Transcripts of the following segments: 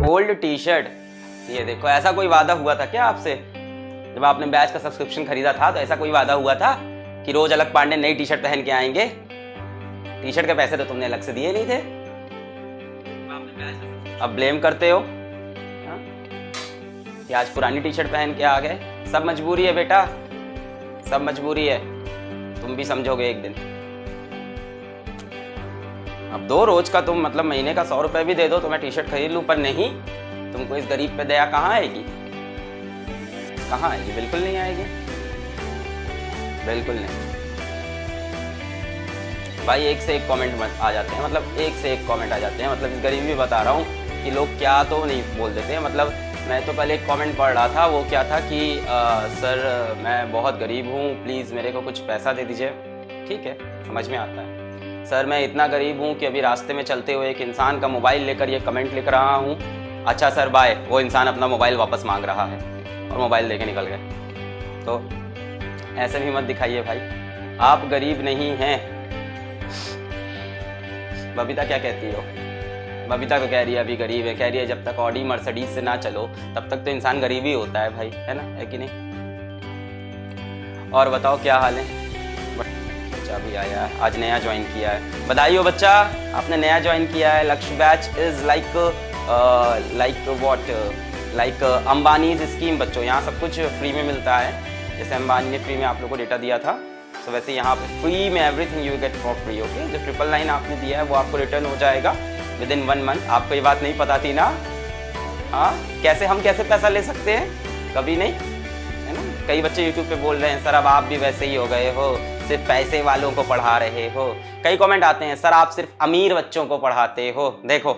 Old T shirt, ये देखो, ऐसा कोई वादा हुआ था क्या आपसे जब आपने बैच का सब्सक्रिप्शन खरीदा था? तो ऐसा कोई वादा हुआ था कि रोज अलग पांडे नई टी शर्ट पहन के आएंगे? टी शर्ट के पैसे तो तुमने अलग से दिए नहीं थे, अब ब्लेम करते हो कि आज पुरानी टी शर्ट पहन के आ गए। सब मजबूरी है बेटा, सब मजबूरी है, तुम भी समझोगे एक दिन। अब दो रोज का तुम मतलब महीने का 100 रुपए भी दे दो तो मैं टी शर्ट खरीद लूं, पर नहीं, तुमको इस गरीब पे दया कहाँ आएगी? कहाँ आएगी? बिल्कुल नहीं आएगी, बिल्कुल नहीं। भाई एक से एक कमेंट आ जाते हैं, मतलब एक से एक कमेंट आ जाते हैं, मतलब इस गरीब भी बता रहा हूँ कि लोग क्या तो नहीं बोल देते हैं। मतलब मैं तो पहले एक कमेंट पढ़ रहा था, वो क्या था कि सर मैं बहुत गरीब हूँ, प्लीज़ मेरे को कुछ पैसा दे दीजिए। ठीक है, समझ में आता है। सर मैं इतना गरीब हूँ कि अभी रास्ते में चलते हुए एक इंसान का मोबाइल लेकर ये कमेंट लिख रहा हूँ। अच्छा सर बाय, वो इंसान अपना मोबाइल वापस मांग रहा है और मोबाइल लेके निकल गए। तो ऐसे भी मत दिखाइए भाई, आप गरीब नहीं हैं। बबीता क्या कहती हो? बबीता तो कह रही है अभी गरीब है, कह रही है जब तक ऑडी मर्सिडीज से ना चलो तब तक तो इंसान गरीब ही होता है भाई, है ना, है कि नहीं? और बताओ क्या हाल है? बच्चा भी आया है, आज नया ज्वाइन किया है, बधाई हो बच्चा, आपने नया ज्वाइन किया है। लक्ष्य batch is like Ambanis scheme बच्चों, यहाँ सब कुछ फ्री में मिलता है। जैसे अंबानी ने फ्री में आप लोगों को डेटा दिया था, तो वैसे यहाँ पे फ्री में everything you get for free. Okay, जो 999 आपने दिया है वो आपको रिटर्न हो जाएगा विद इन 1 मंथ। आपको ये बात नहीं पता थी ना? हाँ, कैसे पैसा ले सकते हैं? कभी नहीं, है ना? कई बच्चे यूट्यूब पे बोल रहे हैं सर अब आप भी वैसे ही हो गए हो, सिर्फ पैसे वालों को पढ़ा रहे हो। कई कमेंट आते हैं सर आप सिर्फ अमीर बच्चों को पढ़ाते हो, देखो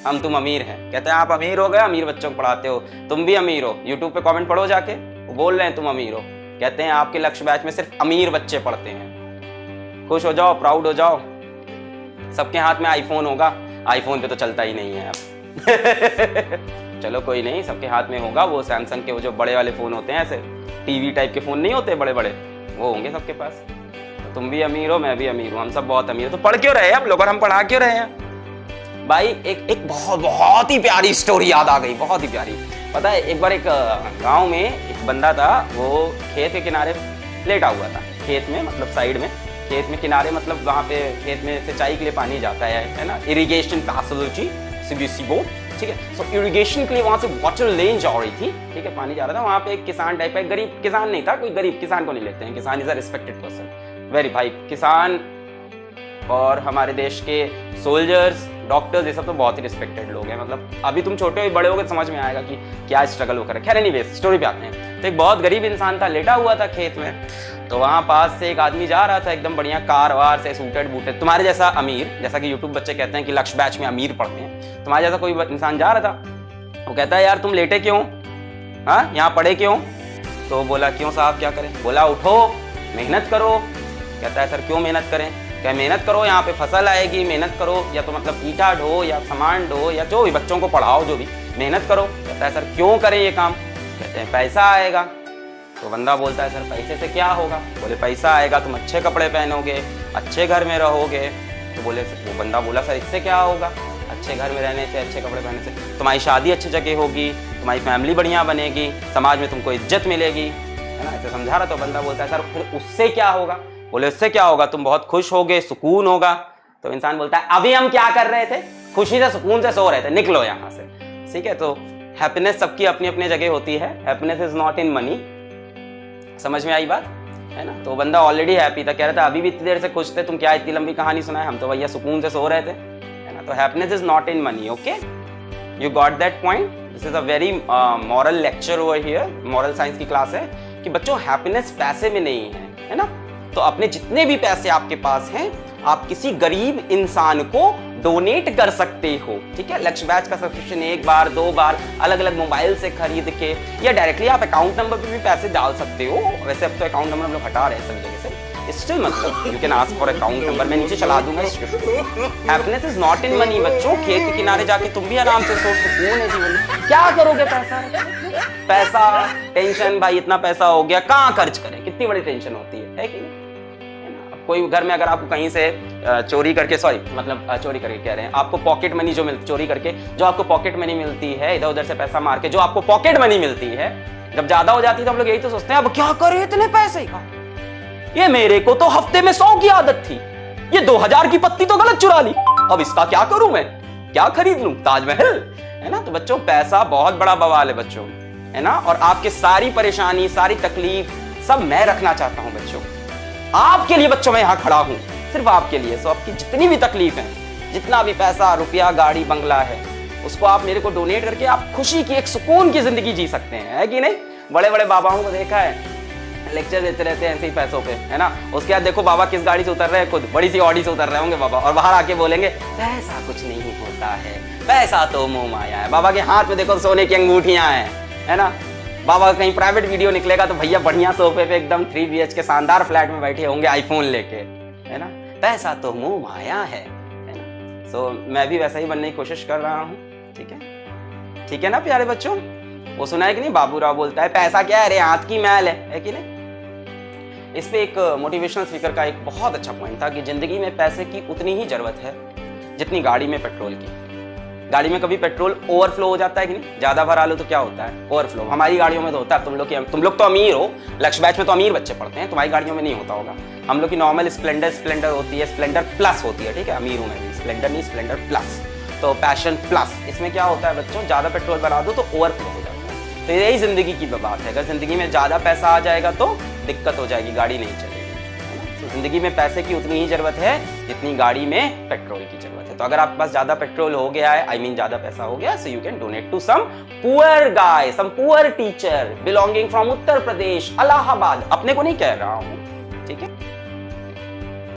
हम तुम अमीर हैं, कहते हैं आप अमीर हो गए, अमीर बच्चों को पढ़ाते हो, तुम भी अमीर हो। यूट्यूब पे कमेंट पढ़ो जाके, वो बोल रहे हैं तुम अमीर हो, कहते हैं आपके लक्ष्य बैच में सिर्फ अमीर बच्चे पढ़ते हैं। खुश हो जाओ, प्राउड हो जाओ, सबके हाथ में आईफोन होगा, आईफोन पे तो चलता ही नहीं है अब चलो कोई नहीं, सबके हाथ में होगा, वो सैमसंग के वो जो बड़े वाले फोन होते हैं, ऐसे टीवी टाइप के फोन नहीं होते बड़े बड़े, वो होंगे सबके पास। तो तुम भी अमीर हो, मैं भी अमीर हूँ, हम सब बहुत अमीर हो, तो पढ़ क्यों रहे हैं हम लोग और हम पढ़ा क्यों रहे हैं भाई? एक बहुत ही प्यारी स्टोरी याद आ गई, बहुत ही प्यारी। पता है एक बार एक गांव में एक बंदा था, वो खेत के किनारे लेटा हुआ था, खेत में मतलब साइड में, खेत में किनारे मतलब वहाँ पे खेत में सिंचाई के लिए पानी जाता है ना, इरिगेशन फैसिलिटी सीबीसी बोर्ड, ठीक है। सो इरिगेशन के लिए वहाँ से वाटर लेन जा रही थी, ठीक है, पानी जा रहा था। वहाँ पे एक किसान टाइप का, गरीब किसान नहीं था, कोई गरीब किसान को नहीं लेते हैं, किसान is a respected person, very भाई। किसान और हमारे देश के सोल्जर्स, डॉक्टर्स, ये सब तो बहुत ही रिस्पेक्टेड लोग हैं। मतलब अभी तुम छोटे हो बड़े हो गए समझ में आएगा कि क्या स्ट्रगल वो करे। खैर एनीवेज स्टोरी पे आते हैं। तो एक बहुत गरीब इंसान था, लेटा हुआ था खेत में, तो वहाँ पास से एक आदमी जा रहा था एकदम बढ़िया कार वार से, सूटेड बूटेड, तुम्हारे जैसा अमीर, जैसा कि यूट्यूब बच्चे कहते हैं कि लक्ष्य बैच में अमीर पढ़ते हैं, तुम्हारे जैसा कोई इंसान जा रहा था। वो कहता है यार तुम लेटे क्यों, हाँ यहाँ पड़े क्यों? तो बोला क्यों साहब क्या करें? बोला उठो मेहनत करो। कहता है सर क्यों मेहनत करें? क्या मेहनत करो, यहाँ पे फसल आएगी, मेहनत करो, या तो मतलब ईटा ढो या सामान ढो या जो भी, बच्चों को पढ़ाओ, जो भी मेहनत करो। कहता है सर क्यों करें ये काम? कहते हैं पैसा आएगा। तो बंदा बोलता है सर पैसे से क्या होगा? बोले पैसा आएगा, तुम अच्छे कपड़े पहनोगे, अच्छे घर में रहोगे। तो बोले, वो बंदा बोला सर इससे क्या होगा? अच्छे घर में रहने से, अच्छे कपड़े पहनने से तुम्हारी शादी अच्छी जगह होगी, तुम्हारी फैमिली बढ़िया बनेगी, समाज में तुमको इज्जत मिलेगी, है ना, ऐसे समझा रहा। तो बंदा बोलता है सर फिर उससे क्या होगा? बोले उससे क्या होगा, तुम बहुत खुश होगे, सुकून होगा। तो इंसान बोलता है अभी हम क्या कर रहे थे? खुशी से सुकून से सो रहे थे, निकलो यहाँ से, ठीक है। तो हैप्पीनेस सबकी अपनी अपनी जगह होती है, happiness is not in money. समझ में आई बात, है ना। तो बंदा ऑलरेडी हैप्पी था, कह रहा था अभी भी इतनी देर से खुश थे, तुम क्या इतनी लंबी कहानी सुनाए, हम तो भैया सुकून से सो रहे थे, है ना। तो happiness is not in money, okay, you got that point. This is a very moral lecture over here, moral science की क्लास है कि बच्चों हैप्पीनेस पैसे में नहीं है ना। तो अपने जितने भी पैसे आपके पास हैं, आप किसी गरीब इंसान को डोनेट कर सकते हो, ठीक है। लक्ष्य बैच का सब्सक्रिप्शन 1 बार 2 बार अलग अलग मोबाइल से खरीद के, या डायरेक्टली आप अकाउंट नंबर पे भी पैसे डाल सकते हो। वैसे अब तो अकाउंट नंबर हम लोग हटा रहे हैं सभी जगह से, स्टिल मतलब you can ask for account number, मैं नीचे चला दूंगा। Happiness is not in money बच्चों। खेत के किनारे जाके तुम भी आराम से सो, सुकून है जीवन में। क्या करोगे पैसा टेंशन, भाई इतना पैसा हो गया कहाँ खर्च करें, कितनी बड़ी टेंशन होती है कि नहीं, है ना। अब कोई घर में अगर आपको कहीं से चोरी करके, चोरी करके कह रहे हैं, आपको पॉकेट मनी जो मिलती, चोरी करके जो आपको पॉकेट मनी मिलती है, इधर उधर से पैसा मार के जो आपको पॉकेट मनी मिलती है, जब ज्यादा हो जाती है तो हम लोग यही तो सोचते हैं अब क्या करें इतने पैसे का, ये मेरे को तो हफ्ते में 100 की आदत थी, ये 2000 की पत्ती तो गलत चुरा ली, अब इसका क्या करूं मैं, क्या खरीद लूं, ताजमहल, है ना। तो बच्चों पैसा बहुत बड़ा बवाल है बच्चों, है ना। और आपकी सारी परेशानी, सारी तकलीफ सब मैं रखना चाहता हूं बच्चों, आपके लिए बच्चों मैं यहां खड़ा हूं, सिर्फ आपके लिए। सो आपकी जितनी भी तकलीफ है, जितना भी पैसा, रुपया, गाड़ी, बंगला है, उसको आप मेरे को डोनेट करके आप खुशी की, एक सुकून की जिंदगी जी सकते हैं, है कि नहीं। बड़े बड़े बाबाओं को देखा है, लेक्चर देते रहते हैं ऐसे ही पैसों पे, है ना। उसके बाद देखो बाबा किस गाड़ी से उतर रहे हैं, खुद बड़ी सी ऑडी से उतर रहे होंगे बाबा, और बाहर आके बोलेंगे पैसा कुछ नहीं होता है, पैसा तो मोह माया है। बाबा के हाथ में देखो सोने की अंगूठियां हैं, है ना। बाबा का कहीं प्राइवेट वीडियो निकलेगा तो भैया बढ़िया सोफे पे एकदम 3 BHK शानदार फ्लैट में बैठे होंगे आईफोन लेके, है ना। पैसा तो मोह माया है ना। सो मैं भी वैसा ही बनने की कोशिश कर रहा हूँ, ठीक है, ठीक है ना प्यारे बच्चों। वो सुना है कि नहीं, बाबू राव बोलता है पैसा क्या है रे, हाथ की मैल है कि नहीं। इस पे एक मोटिवेशनल स्पीकर का एक बहुत अच्छा पॉइंट था कि जिंदगी में पैसे की उतनी ही जरूरत है जितनी गाड़ी में पेट्रोल की। गाड़ी में कभी पेट्रोल ओवरफ्लो हो जाता है कि नहीं, ज्यादा भरा लो तो क्या होता है, ओवरफ्लो। हमारी गाड़ियों में तो होता है, तुम लोग तो अमीर हो, लक्ष्य बैच में तो अमीर बच्चे पढ़ते हैं, तुम्हारी गाड़ियों में नहीं होता होगा। हम लोग की नॉर्मल स्प्लेंडर होती है, स्प्लेंडर प्लस होती है, ठीक है, अमीर हूं मैं भी, स्प्लेंडर नहीं स्प्लेंडर प्लस, तो पैशन प्लस। इसमें क्या होता है बच्चों, ज्यादा पेट्रोल भरा दो तो ओवरफ्लो हो जाता है। तो यही जिंदगी की बात है, अगर जिंदगी में ज्यादा पैसा आ जाएगा तो दिक्कत हो जाएगी, गाड़ी नहीं चलेगी। तो जिंदगी में पैसे की उतनी ही जरूरत है जितनी गाड़ी में पेट्रोल की जरूरत है। तो अगर आपके पास ज्यादा पेट्रोल हो गया है, ज्यादा पैसा हो गया, so you can donate to some poor guy, some poor teacher belonging from Uttar Pradesh, Allahabad. अपने को नहीं कह रहा हूं,